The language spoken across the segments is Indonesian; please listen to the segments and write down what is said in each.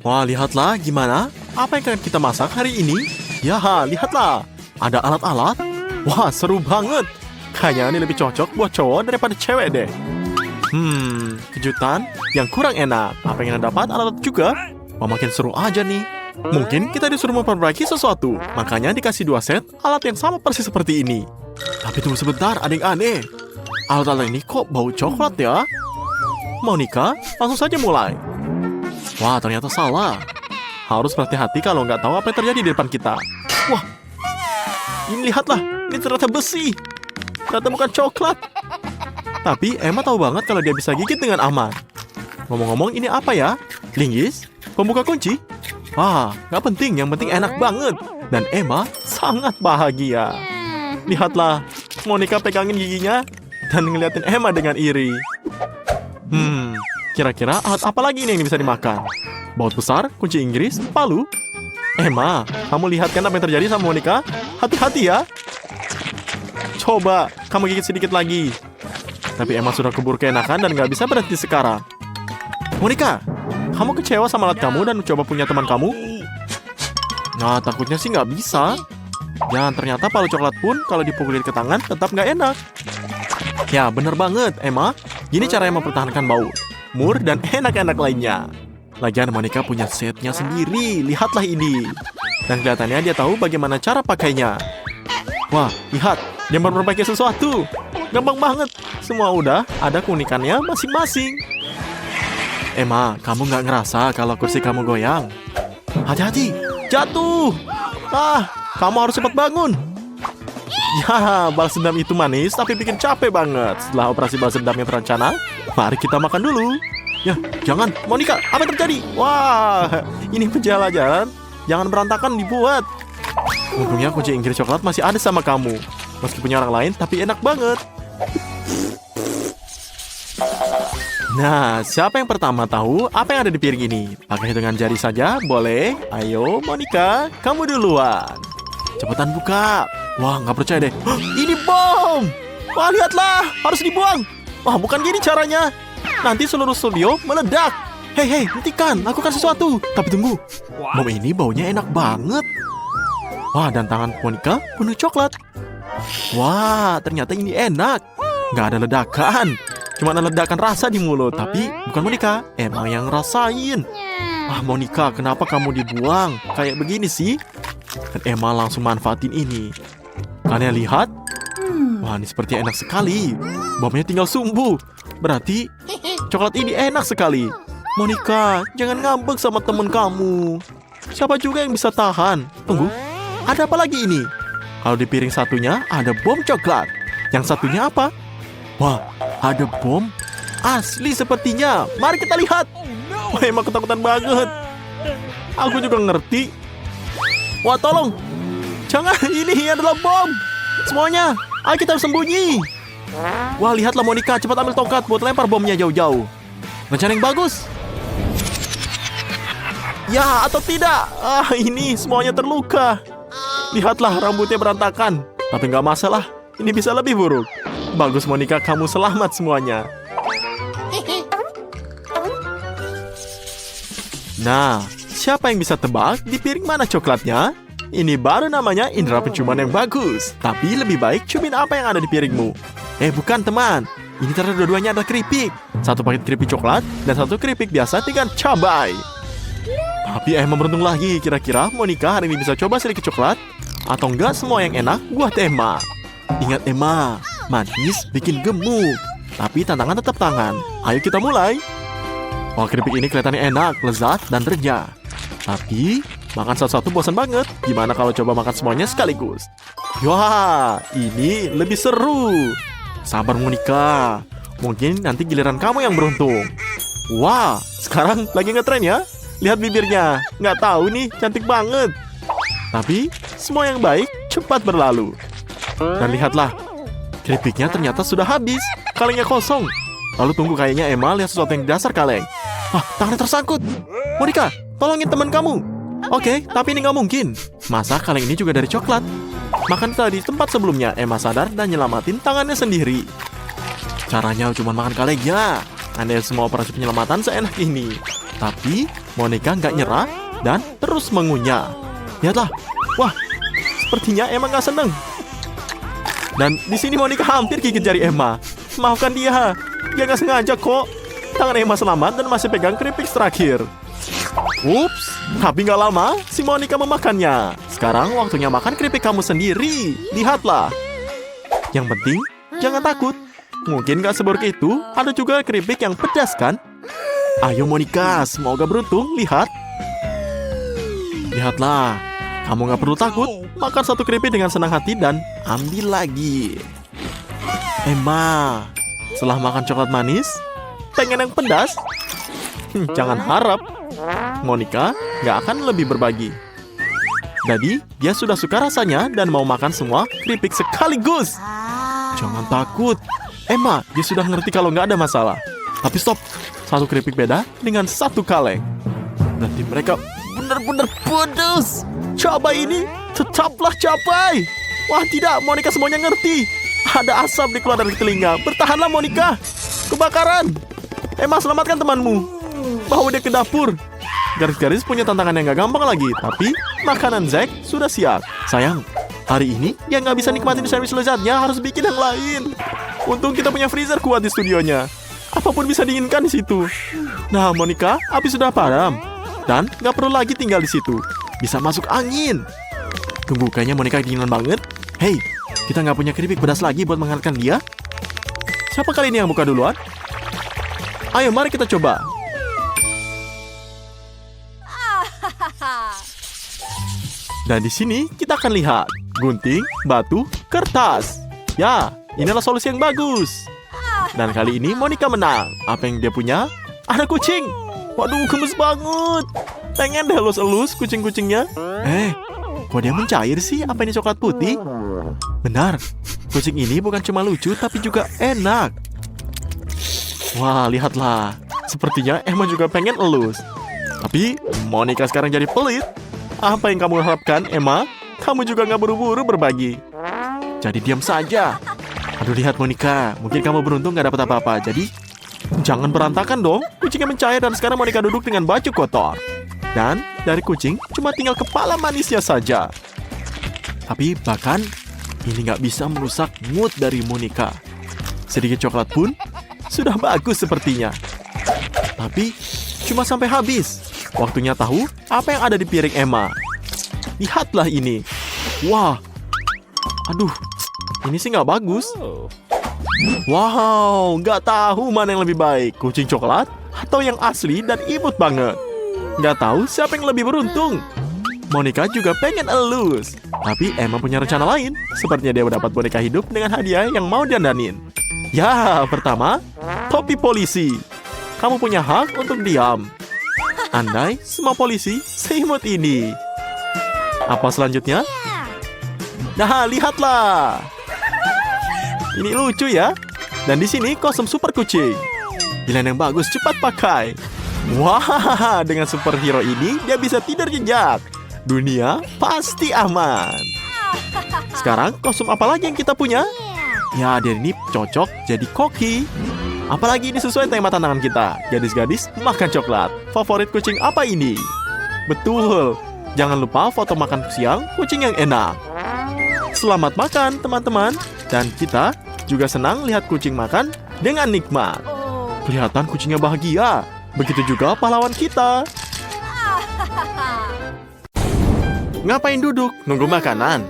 Wah, lihatlah gimana. Apa yang akan kita masak hari ini? Ya, lihatlah. Ada alat-alat. Wah, seru banget. Kayaknya ini lebih cocok buat cowok daripada cewek deh. Kejutan yang kurang enak. Apa yang kita dapat alat juga? Wah, makin seru aja nih. Mungkin kita disuruh memperbaiki sesuatu. Makanya dikasih 2 set alat yang sama persis seperti ini. Tapi tunggu sebentar, ada yang aneh. Alat-alat ini kok bau coklat ya? Monica, langsung saja mulai. Wah, ternyata salah. Harus berhati-hati kalau nggak tahu apa yang terjadi di depan kita. Wah, ini lihatlah. Ini ternyata besi. Ternyata bukan coklat. Tapi Emma tahu banget kalau dia bisa gigit dengan aman. Ngomong-ngomong, ini apa ya? Linggis? Pembuka kunci? Wah, nggak penting. Yang penting enak banget. Dan Emma sangat bahagia. Lihatlah, Monica pegangin giginya dan ngeliatin Emma dengan iri. Kira-kira alat apa lagi ini yang bisa dimakan? Baut besar, kunci Inggris, palu. Emma, kamu lihat kan apa yang terjadi sama Monica? Hati-hati ya. Coba, kamu gigit sedikit lagi. Tapi Emma sudah keburu keenakan dan nggak bisa berhenti sekarang. Monica, kamu kecewa sama alat kamu dan coba punya teman kamu? Nah, takutnya sih nggak bisa. Dan ternyata palu coklat pun kalau dipukulin ke tangan tetap nggak enak. Ya, bener banget, Emma. Gini cara yang mempertahankan bau, mur, dan enak-enak lainnya. Lagian Monica punya setnya sendiri. Lihatlah ini. Dan kelihatannya dia tahu bagaimana cara pakainya. Wah, lihat. Dia memperbaiki sesuatu. Gampang banget. Semua udah ada keunikannya masing-masing. Emma, kamu nggak ngerasa kalau kursi kamu goyang? Hati-hati. Jatuh. Kamu harus cepat bangun. Ya, balas dendam itu manis tapi bikin capek banget. Setelah operasi balas dendam yang terencana, mari kita makan dulu. Ya, jangan. Monica, apa yang terjadi? Wah, ini penjala-jalan. Jangan berantakan dibuat. Untungnya kunci Inggris coklat masih ada sama kamu. Meski punya orang lain, tapi enak banget. Nah, siapa yang pertama tahu apa yang ada di piring ini? Pakai hitungan jari saja, boleh? Ayo, Monica, kamu duluan. Cepetan buka. Wah, nggak percaya deh. Ini bom! Wah, lihatlah, harus dibuang. Wah, bukan gini caranya. Nanti seluruh studio meledak. Hei, hentikan, lakukan sesuatu. Tapi tunggu, bom ini baunya enak banget. Wah, dan tangan Monica penuh coklat. Wah, ternyata ini enak. Nggak ada ledakan. Cuma ada ledakan rasa di mulut. Tapi bukan Monica, Emma yang rasain. Wah, Monica, kenapa kamu dibuang? Kayak begini sih. Dan Emma langsung manfaatin ini. Kalian lihat? Wah, ini seperti enak sekali. Bomnya tinggal sumbu. Berarti coklat ini enak sekali. Monica, jangan ngambek sama temen kamu. Siapa juga yang bisa tahan? Tunggu, ada apa lagi ini? Kalau di piring satunya ada bom coklat. Yang satunya apa? Wah, ada bom asli sepertinya. Mari kita lihat. Wah, emang ketakutan banget. Aku juga ngerti. Wah, tolong. Jangan, ini adalah bom. Semuanya, ayo kita harus sembunyi. Wah, lihatlah Monica, cepat ambil tongkat buat lempar bomnya jauh-jauh. Rencana yang bagus. Ya, atau tidak? Ini semuanya terluka. Lihatlah, rambutnya berantakan. Tapi nggak masalah, ini bisa lebih buruk. Bagus Monica, kamu selamat semuanya. Nah, siapa yang bisa tebak di piring mana coklatnya? Ini baru namanya indera penciuman yang bagus. Tapi lebih baik ciumin apa yang ada di piringmu. Bukan teman. Ini ternyata dua-duanya ada keripik. Satu paket keripik coklat dan satu keripik biasa dengan cabai. Tapi Emma beruntung lagi. Kira-kira Monica hari ini bisa coba sedikit coklat? Atau enggak semua yang enak buat Emma? Ingat Emma, manis bikin gemuk. Tapi tantangan tetap tangan. Ayo kita mulai. Wah, keripik ini kelihatannya enak, lezat, dan renyah. Tapi makan satu-satu bosan banget. Gimana kalau coba makan semuanya sekaligus? Wah, ini lebih seru. Sabar Monica. Mungkin nanti giliran kamu yang beruntung. Wah, sekarang lagi ngetren ya. Lihat bibirnya. Nggak tahu nih, cantik banget. Tapi semua yang baik cepat berlalu. Dan lihatlah, keripiknya ternyata sudah habis. Kalengnya kosong. Lalu tunggu, kayaknya Emma lihat sesuatu yang dasar kaleng. Tangannya tersangkut. Monica, tolongin teman kamu. Oke, tapi ini nggak mungkin. Masa kaleng ini juga dari coklat? Makan tadi di tempat sebelumnya, Emma sadar dan nyelamatin tangannya sendiri. Caranya cuma makan kalengnya. Anda semua operasi penyelamatan seenak ini. Tapi Monica nggak nyerah dan terus mengunyah. Lihatlah, wah, sepertinya Emma nggak seneng. Dan di sini Monica hampir gigit jari Emma. Maafkan dia nggak sengaja kok. Tangan Emma selamat dan masih pegang keripik terakhir. Ups, tapi nggak lama si Monica memakannya. Sekarang waktunya makan keripik kamu sendiri. Lihatlah. Yang penting, jangan takut. Mungkin gak seburuk itu, ada juga keripik yang pedas kan? Ayo Monica, semoga beruntung, lihat. Lihatlah, kamu gak perlu takut. Makan satu keripik dengan senang hati dan ambil lagi. Emma, setelah makan coklat manis, pengen yang pedas? Jangan harap. Monica gak akan lebih berbagi. Jadi, dia sudah suka rasanya dan mau makan semua keripik sekaligus. Jangan takut. Emma, dia sudah ngerti kalau nggak ada masalah. Tapi stop. Satu keripik beda dengan satu kaleng. Berarti mereka benar-benar pedas. Coba ini, tetaplah capai. Wah tidak, Monica semuanya ngerti. Ada asap keluar dari telinga. Bertahanlah Monica. Kebakaran. Emma, selamatkan temanmu. Bawa dia ke dapur. Garis-garis punya tantangan yang gak gampang lagi. Tapi makanan Zack sudah siap. Sayang, hari ini dia nggak bisa nikmatin sandwich lezatnya. Harus bikin yang lain. Untung kita punya freezer kuat di studionya. Apapun bisa diinginkan di situ. Nah Monica, api sudah padam. Dan nggak perlu lagi tinggal di situ. Bisa masuk angin. Tunggu, kayaknya Monica dinginan banget. Hei, kita nggak punya keripik pedas lagi buat menghangatkan dia. Siapa kali ini yang buka duluan? Ayo mari kita coba. Dan di sini kita akan lihat gunting, batu, kertas. Ya, inilah solusi yang bagus. Dan kali ini Monica menang. Apa yang dia punya? Ada kucing. Waduh, gemes banget. Pengen deh elus-elus kucing-kucingnya. Kok dia mencair sih? Apa ini coklat putih? Benar, kucing ini bukan cuma lucu tapi juga enak. Wah, lihatlah. Sepertinya Emma juga pengen elus. Tapi Monica sekarang jadi pelit. Apa yang kamu harapkan, Emma? Kamu juga nggak buru-buru berbagi. Jadi diam saja. Aduh, lihat Monica. Mungkin kamu beruntung nggak dapat apa-apa. Jadi, jangan berantakan dong. Kucingnya mencair dan sekarang Monica duduk dengan baju kotor. Dan dari kucing cuma tinggal kepala manisnya saja. Tapi bahkan ini nggak bisa merusak mood dari Monica. Sedikit coklat pun sudah bagus sepertinya. Tapi cuma sampai habis. Waktunya tahu apa yang ada di piring Emma. Lihatlah ini. Wah. Aduh, ini sih nggak bagus. Wow, nggak tahu mana yang lebih baik. Kucing coklat atau yang asli dan imut banget. Nggak tahu siapa yang lebih beruntung. Monica juga pengen elus. Tapi Emma punya rencana lain. Sepertinya dia mendapat boneka hidup dengan hadiah yang mau diandanin. Ya, pertama, topi polisi. Kamu punya hak untuk diam. Andai semua polisi seimut ini. Apa selanjutnya? Nah, lihatlah. Ini lucu ya. Dan di sini kostum super kucing. Pilihan yang bagus, cepat pakai. Wah, dengan superhero ini dia bisa tidur nyenyak. Dunia pasti aman. Sekarang kostum apa lagi yang kita punya? Ya, dia ini cocok jadi koki. Apalagi ini sesuai tema tantangan kita. Gadis-gadis makan coklat. Favorit kucing apa ini? Betul. Jangan lupa foto makan siang kucing yang enak. Selamat makan teman-teman. Dan kita juga senang lihat kucing makan dengan nikmat. Kelihatan kucingnya bahagia. Begitu juga pahlawan kita. Ngapain duduk? Nunggu makanan?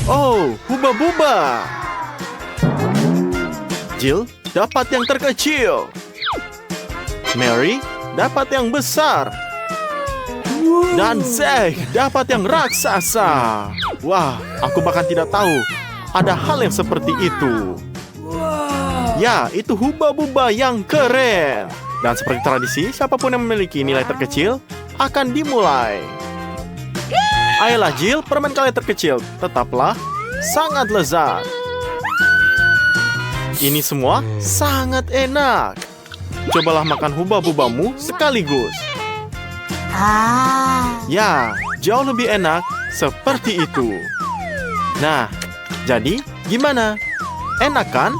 Oh, huba-buba. Jill dapat yang terkecil. Mary dapat yang besar. Dan Zack dapat yang raksasa. Wah, aku bahkan tidak tahu ada hal yang seperti itu. Ya, itu huba-buba yang keren. Dan seperti tradisi, siapapun yang memiliki nilai terkecil akan dimulai. Ayolah Jill, permen kalian terkecil. Tetaplah sangat lezat. Ini semua sangat enak. Cobalah makan huba-bubamu sekaligus. Ya, jauh lebih enak seperti itu. Nah, jadi gimana? Enak kan?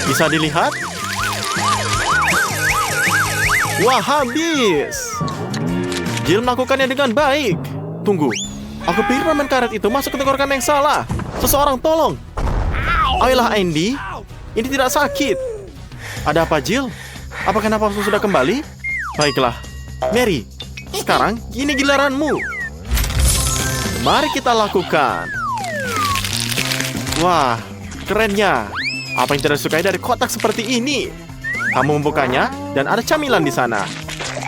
Bisa dilihat? Wah, habis. Jill melakukannya dengan baik. Tunggu, aku pikir permen karet itu masuk ke tenggorokan yang salah. Seseorang tolong. Ayolah Andy, ini tidak sakit. Ada apa Jill? Apakah nafasmu sudah kembali? Baiklah, Mary, sekarang ini giliranmu. Mari kita lakukan. Wah, kerennya. Apa yang tidak disukai dari kotak seperti ini? Kamu membukanya dan ada camilan di sana.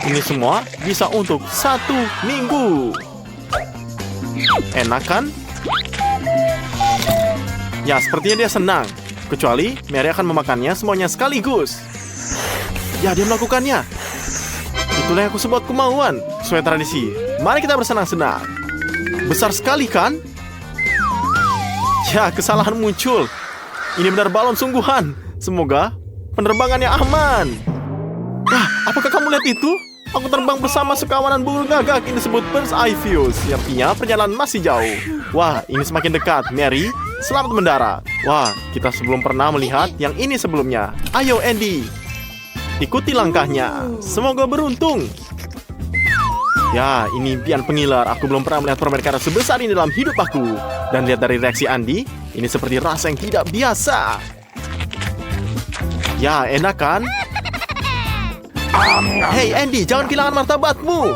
Ini semua bisa untuk 1 minggu. Enak kan? Ya, sepertinya dia senang. Kecuali Mary akan memakannya semuanya sekaligus. Ya, dia melakukannya. Itulah yang aku sebut kemauan. Sesuai tradisi, mari kita bersenang-senang. Besar sekali kan? Ya, kesalahan muncul. Ini benar balon sungguhan. Semoga penerbangannya aman. Wah, apakah kamu lihat itu? Aku terbang bersama sekawanan burung gagak. Ini disebut bird's eye views. Artinya perjalanan masih jauh. Wah, ini semakin dekat. Mary, selamat mendarat. Wah, kita sebelum pernah melihat yang ini sebelumnya. Ayo Andy, ikuti langkahnya. Semoga beruntung. Ya, ini impian pengiler. Aku belum pernah melihat permen karet sebesar ini dalam hidup aku. Dan lihat dari reaksi Andy, ini seperti rasa yang tidak biasa. Ya, enak kan? Hei Andy, jangan kehilangan martabatmu.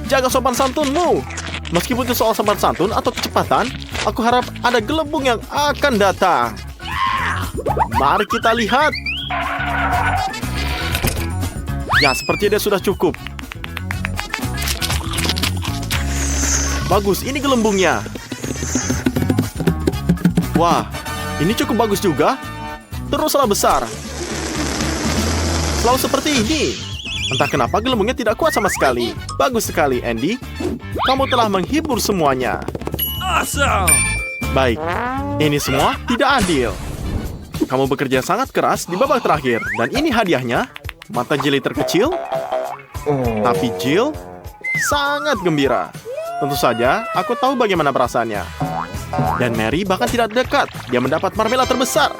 Jaga sopan santunmu. Meskipun itu soal sopan santun atau kecepatan, aku harap ada gelembung yang akan datang. Mari kita lihat. Ya, sepertinya dia sudah cukup. Bagus, ini gelembungnya. Wah, ini cukup bagus juga. Teruslah besar. Selalu seperti ini. Entah kenapa gelembungnya tidak kuat sama sekali. Bagus sekali, Andy. Kamu telah menghibur semuanya. Awesome. Baik, ini semua tidak adil. Kamu bekerja sangat keras di babak terakhir. Dan ini hadiahnya. Mata Jill terkecil. Tapi Jill sangat gembira. Tentu saja, aku tahu bagaimana perasaannya. Dan Mary bahkan tidak dekat. Dia mendapat marmela terbesar.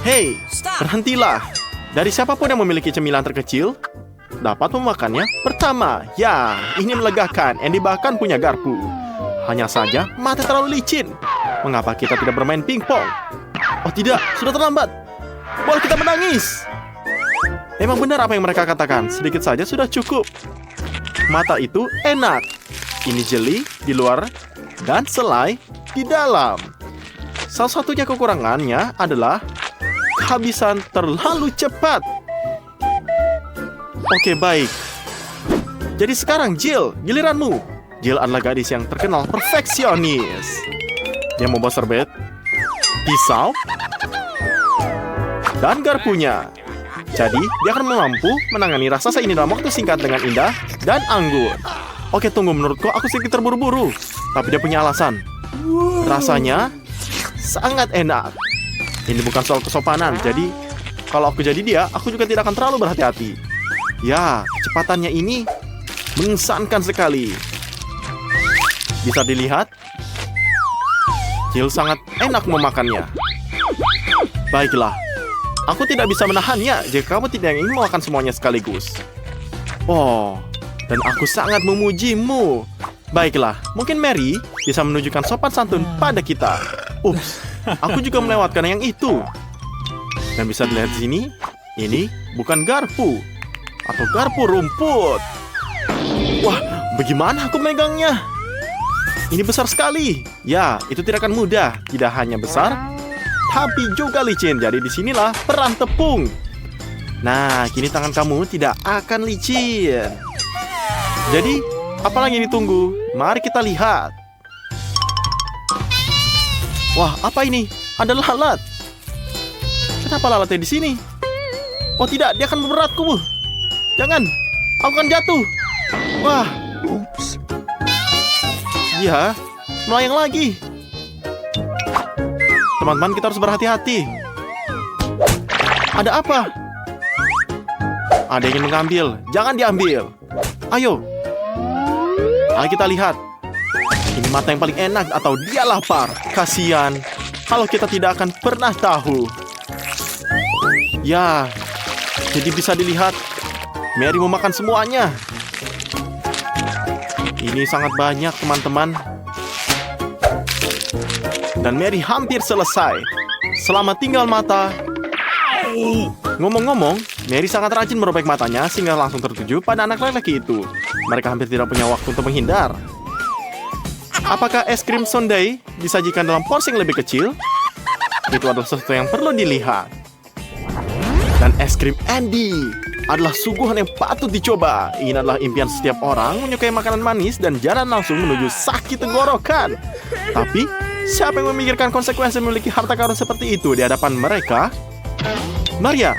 Hei, berhentilah. Dari siapapun yang memiliki cemilan terkecil, dapat memakannya pertama. Ya, ini melegakan. Andy bahkan punya garpu. Hanya saja, mata terlalu licin. Mengapa kita tidak bermain pingpong? Oh tidak, sudah terlambat. Boleh kita menangis. Emang benar apa yang mereka katakan. Sedikit saja sudah cukup. Mata itu enak. Ini jeli di luar dan selai di dalam. Salah satunya kekurangannya adalah kehabisan terlalu cepat. Oke, baik. Jadi sekarang Jill, giliranmu. Jill adalah gadis yang terkenal perfeksionis. Dia membawa serbet, pisau, dan garpunya. Jadi, dia akan mampu menangani raksasa ini dalam waktu singkat dengan indah dan anggun. Oke, tunggu, menurutku aku sedikit terburu-buru. Tapi dia punya alasan. Rasanya sangat enak. Ini bukan soal kesopanan, jadi kalau aku jadi dia, aku juga tidak akan terlalu berhati-hati. Ya, kecepatannya ini mengesankan sekali. Bisa dilihat, Jill sangat enak memakannya. Baiklah, aku tidak bisa menahannya jika kamu tidak ingin makan semuanya sekaligus. Oh, dan aku sangat memujimu. Baiklah, mungkin Mary bisa menunjukkan sopan santun pada kita. Ups, aku juga melewatkan yang itu. Dan bisa dilihat di sini, ini bukan garpu atau garpu rumput. Wah, bagaimana aku megangnya? Ini besar sekali. Ya, itu tidak akan mudah. Tidak hanya besar, tapi juga licin. Jadi disinilah peran tepung. Nah, kini tangan kamu tidak akan licin. Jadi, apalagi yang ditunggu? Mari kita lihat. Wah, apa ini? Ada lalat. Kenapa lalatnya di sini? Oh tidak, dia akan memberatku. Jangan, aku akan jatuh. Wah, ups. Iya, melayang lagi. Teman-teman, kita harus berhati-hati. Ada apa? Ada yang ingin mengambil. Jangan diambil. Ayo. Ayo kita lihat. Ini mata yang paling enak atau dia lapar. Kasihan. Kalau kita tidak akan pernah tahu. Ya, jadi bisa dilihat Mary memakan semuanya. Ini sangat banyak, teman-teman. Dan Mary hampir selesai. Selamat tinggal mata. Ngomong-ngomong, Mary sangat rajin merobek matanya sehingga langsung tertuju pada anak lelaki itu. Mereka hampir tidak punya waktu untuk menghindar. Apakah es krim sundae disajikan dalam porsi yang lebih kecil? Itu adalah sesuatu yang perlu dilihat. Dan es krim Andy adalah suguhan yang patut dicoba. Ini adalah impian setiap orang menyukai makanan manis dan jalan langsung menuju sakit tenggorokan. Tapi, siapa yang memikirkan konsekuensi memiliki harta karun seperti itu di hadapan mereka? Maria,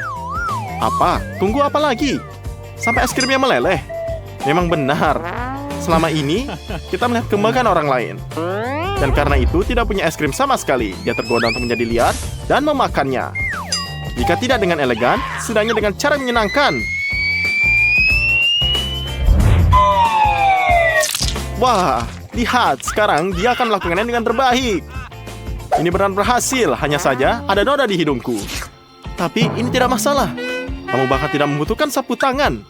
apa? Tunggu apa lagi? Sampai es krimnya meleleh. Memang benar. Selama ini, kita melihat kebanggaan orang lain. Dan karena itu, tidak punya es krim sama sekali. Dia tergoda untuk menjadi liar dan memakannya. Jika tidak dengan elegan, setidaknya dengan cara menyenangkan. Wah, lihat, sekarang dia akan melakukannya dengan terbaik. Ini benar berhasil, hanya saja ada noda di hidungku. Tapi ini tidak masalah. Kamu bahkan tidak membutuhkan sapu tangan.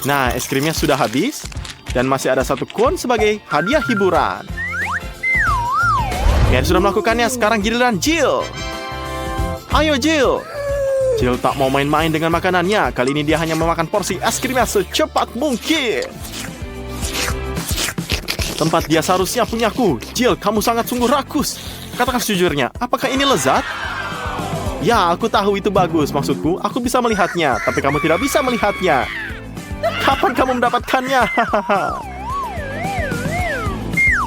Nah, es krimnya sudah habis. Dan masih ada satu kon sebagai hadiah hiburan. Mary sudah melakukannya, sekarang giliran Jill. Ayo Jill. Jill tak mau main-main dengan makanannya. Kali ini dia hanya memakan porsi es krimnya secepat mungkin. Tempat dia seharusnya punyaku. Jill, kamu sangat sungguh rakus. Katakan sejujurnya, apakah ini lezat? Ya, aku tahu itu bagus. Maksudku, aku bisa melihatnya. Tapi kamu tidak bisa melihatnya. Kapan kamu mendapatkannya?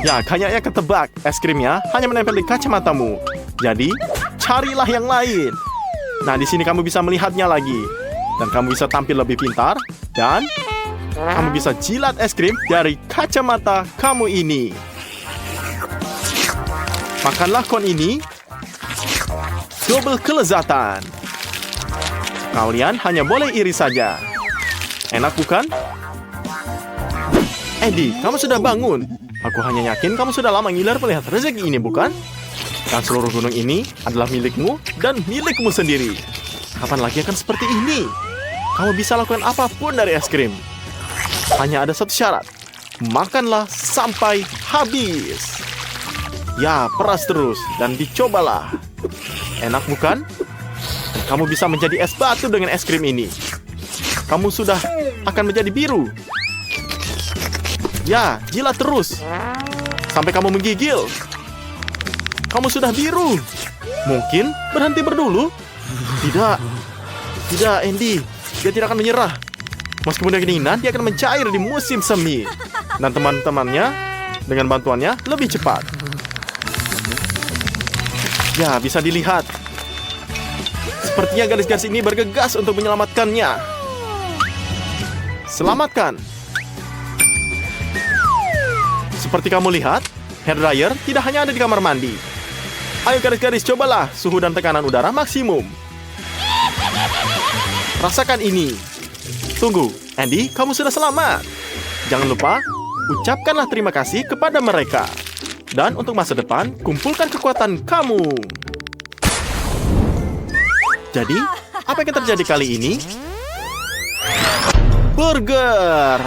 Ya, kayaknya ketebak. Es krimnya hanya menempel di kacamatamu. Jadi, carilah yang lain. Nah, di sini kamu bisa melihatnya lagi. Dan kamu bisa tampil lebih pintar. Dan kamu bisa jilat es krim dari kacamata kamu ini. Makanlah kon ini. Double kelezatan. Kalian hanya boleh iri saja. Enak bukan? Andy, kamu sudah bangun. Aku hanya yakin kamu sudah lama ngiler melihat rezeki ini, bukan? Dan seluruh gunung ini adalah milikmu dan milikmu sendiri. Kapan lagi akan seperti ini? Kamu bisa lakukan apapun dari es krim. Hanya ada satu syarat. Makanlah sampai habis. Ya, peras terus dan dicobalah. Enak bukan? Kamu bisa menjadi es batu dengan es krim ini. Kamu sudah akan menjadi biru. Ya, jilat terus. Sampai kamu menggigil. Kamu sudah biru. Mungkin berhenti berdulu. Tidak. Tidak, Andy. Dia tidak akan menyerah. Meskipun dia kedinginan, dia akan mencair di musim semi. Dan teman-temannya, dengan bantuannya, lebih cepat. Ya, bisa dilihat. Sepertinya garis-garis ini bergegas untuk menyelamatkannya. Selamatkan. Seperti kamu lihat, hair dryer tidak hanya ada di kamar mandi. Ayo garis-garis, cobalah suhu dan tekanan udara maksimum. Rasakan ini. Tunggu, Andy, kamu sudah selamat. Jangan lupa, ucapkanlah terima kasih kepada mereka. Dan untuk masa depan, kumpulkan kekuatan kamu. Jadi, apa yang terjadi kali ini? Burger.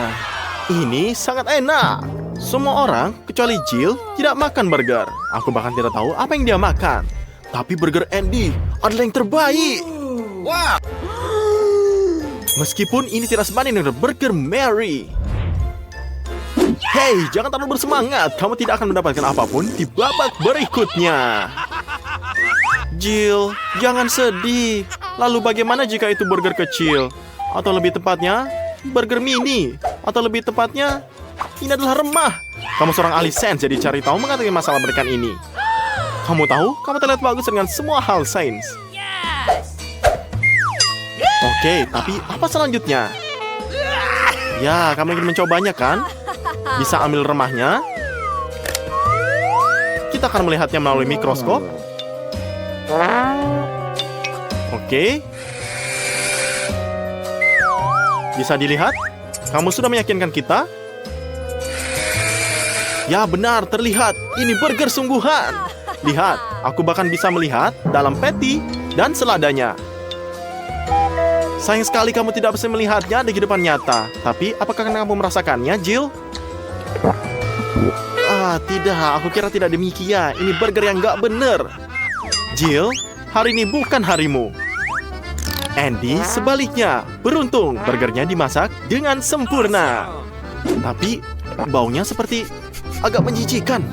Ini sangat enak. Semua orang, kecuali Jill, tidak makan burger. Aku bahkan tidak tahu apa yang dia makan. Tapi burger Andy adalah yang terbaik. Wah. Meskipun ini tidak sebanding dengan burger Mary. Hei, jangan terlalu bersemangat. Kamu tidak akan mendapatkan apapun di babak berikutnya. Jill, jangan sedih. Lalu bagaimana jika itu burger kecil? Atau lebih tepatnya, burger mini? Atau lebih tepatnya, ini adalah remah. Kamu seorang ahli sains, jadi cari tahu mengenai masalah berikan ini. Kamu tahu, kamu terlihat bagus dengan semua hal sains. Oke, tapi apa selanjutnya? Ya, kamu ingin mencobanya kan? Bisa ambil remahnya. Kita akan melihatnya melalui mikroskop. Oke. Bisa dilihat? Kamu sudah meyakinkan kita? Ya benar, terlihat. Ini burger sungguhan. Lihat, aku bahkan bisa melihat dalam patty dan seladanya. Sayang sekali kamu tidak bisa melihatnya di kehidupan nyata. Tapi, apakah kamu merasakannya, Jill? Tidak. Aku kira tidak demikian. Ini burger yang nggak bener. Jill, hari ini bukan harimu. Andy, sebaliknya. Beruntung, burgernya dimasak dengan sempurna. Tapi, baunya seperti agak menjijikan.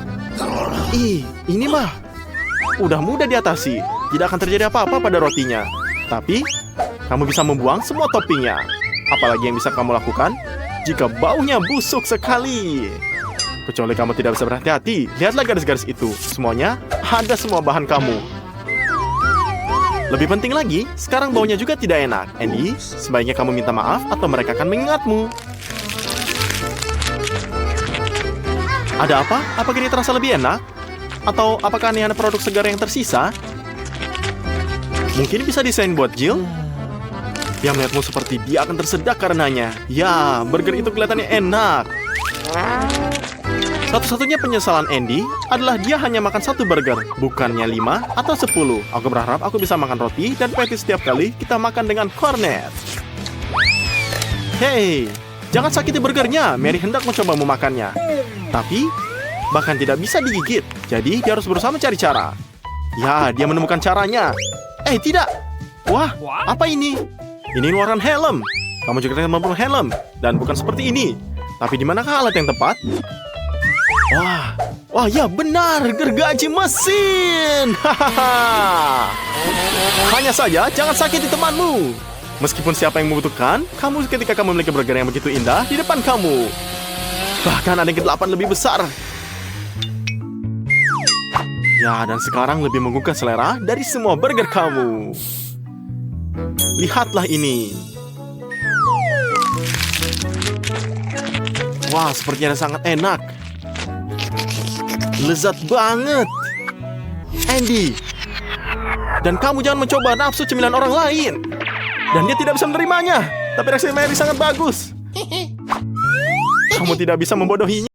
Ini mah udah mudah diatasi. Tidak akan terjadi apa-apa pada rotinya. Tapi, kamu bisa membuang semua toppingnya. Apalagi yang bisa kamu lakukan jika baunya busuk sekali. Kecuali kamu tidak bisa berhati-hati. Lihatlah garis-garis itu. Semuanya ada semua bahan kamu. Lebih penting lagi, sekarang baunya juga tidak enak. Andy, sebaiknya kamu minta maaf atau mereka akan mengingatmu. Ada apa? Apakah ini terasa lebih enak? Atau apakah ini hanya produk segar yang tersisa? Mungkin bisa desain buat Jill? Dia melihatmu seperti dia akan tersedak karenanya. Ya, burger itu kelihatannya enak. Satu-satunya penyesalan Andy adalah dia hanya makan satu burger, bukannya 5 atau 10. Aku berharap aku bisa makan roti dan patty setiap kali kita makan dengan cornet. Hei, jangan sakiti burgernya. Mary hendak mencoba memakannya. Tapi, bahkan tidak bisa digigit. Jadi, dia harus berusaha mencari cara. Ya, dia menemukan caranya. Tidak. Wah, apa ini? Ini luaran helm. Kamu juga tidak memperoleh helm. Dan bukan seperti ini. Tapi di manakah alat yang tepat? Wah, ya benar. Gergaji mesin. Hanya saja, jangan sakiti temanmu. Meskipun siapa yang membutuhkan, kamu ketika kamu memiliki burger yang begitu indah di depan kamu. Bahkan ada yang ke-8 lebih besar. Ya, dan sekarang lebih menggugah selera dari semua burger kamu. Lihatlah ini. Wah, sepertinya sangat enak. Lezat banget. Andy. Dan kamu jangan mencoba nafsu cemilan orang lain. Dan dia tidak bisa menerimanya. Tapi reaksi Mary sangat bagus. Kamu tidak bisa membodohinya.